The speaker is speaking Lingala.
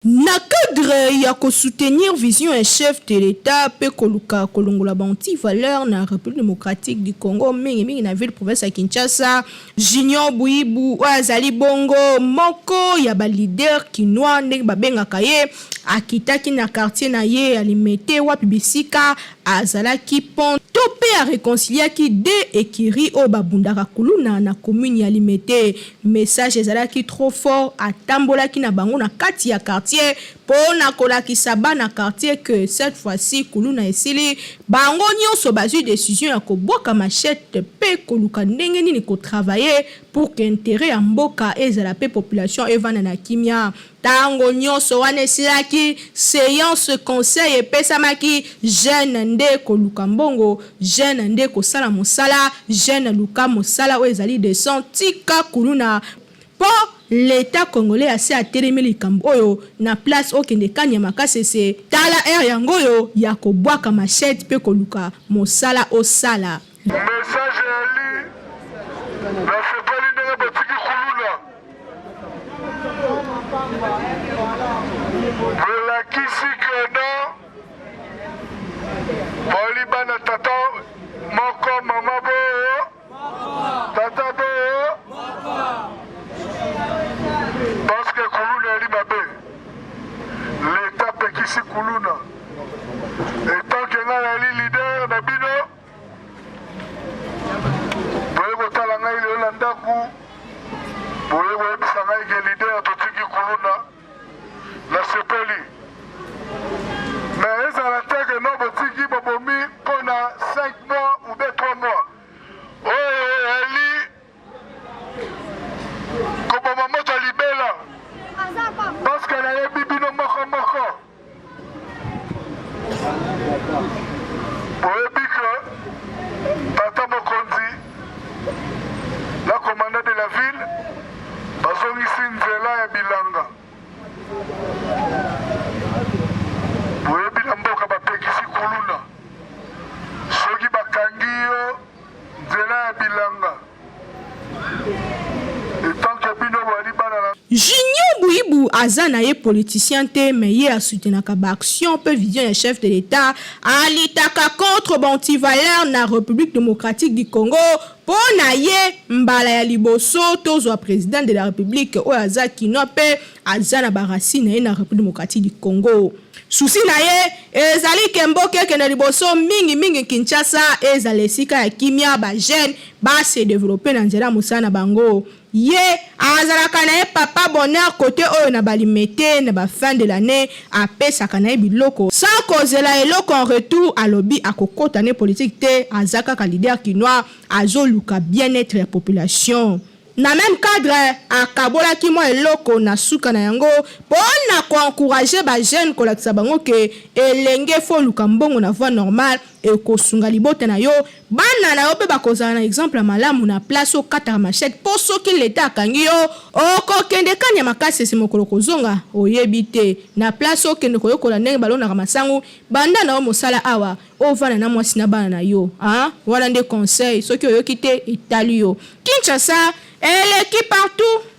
Na cadre ya ko soutenir vision un chef de l'État pe koluka kolongola banti valeur na République démocratique du Congo mingi na ville province ya Kinshasa Junior Buibu azali bongo moko ya ba leader kinois ndenge babengaka ye akitaki na quartier na ye alimete wapi bisika azalaki pont topé a réconcilier ki de ekiri o babundaka kuluna na commune ya limete message ezalaki trop fort atambolaki na bango na kati ya quartier pour na kolakisa bana quartier que cette fois-ci kuluna esili bango nyonso bazui décision ya kobwaka machette pe koluka ndenge nini ko travailler pour que intérêt ya mboka ezala pe population evana na kimia tango nyonso wana esilaki séance conseil epesamaki jeune nde koluka mbongo jeune nde kosala mosala jeune luka mosala oyo ezali de tika kuluna po l'État congolais assez atelemi likambo oyo na place okende kanya makasese tala air yango oyo ya kobwaka machette pe koluka mosala osala message ali na sepeli ndenge batiki kuluna elakisi keno boliba na tata moko mama boyo tata boyo parce que kuluna eli mabe l'État pekisi kuluna etant ke ngai ali leader na bino boye kotala ngai lelo na ndako boye koyebisa ngai ke leader totiki kuluna na sepeli mais ezala te ke no botiki bobomi mpona 5 mois ou bien 3 mois oyo eli koboma moto libela parce que nayebi bino moko moko boyebi ke tata mokonzi la commandant de la ville bazongisi nzela ya bilanga boyebi na mboka bapekisi kuluna soki bakangi yo nzela ya bilanga Junior Buibu azana ye politicien te mais ye a soutenaka ba action peu vision ya chef de l'État alitaka contre banti valeur na République démocratique du Congo pona ye mbala ya liboso tozwa président de la République o azaki no pe azana ba racine ye na République démocratique du Congo souci na ye ezali kemboke ke na liboso mingi Kinshasa ezali esika ya kimia ba jeune ba se développer na nzela musana bango ye azalaka na ye papa bonheur côté oyo na balimete na ba fin de l'année apesaka na ye biloko sans kozela eloko en retour alobi akokota ne politique te azaka ka leader kinois azoluka bien-être ya population na même cadre akabola ki mo eloko na suka na yango pona ko encourager ba jeune kolakisa bango ke elenge fo luka mbongo na voie normale e ko sunga libota na yo bana na yo pe bakozala na exemple malamu na place o kata machette po soki l'État akangi yo oko kende kanya makasi se mokolo kozonga oyebi te na place o kende koyokola ndenge balona masangu banda na o mosala awa o vana na mwasi na bana na yo wana nde conseil soki oyoki te etali yo Kinshasa elle est qui partout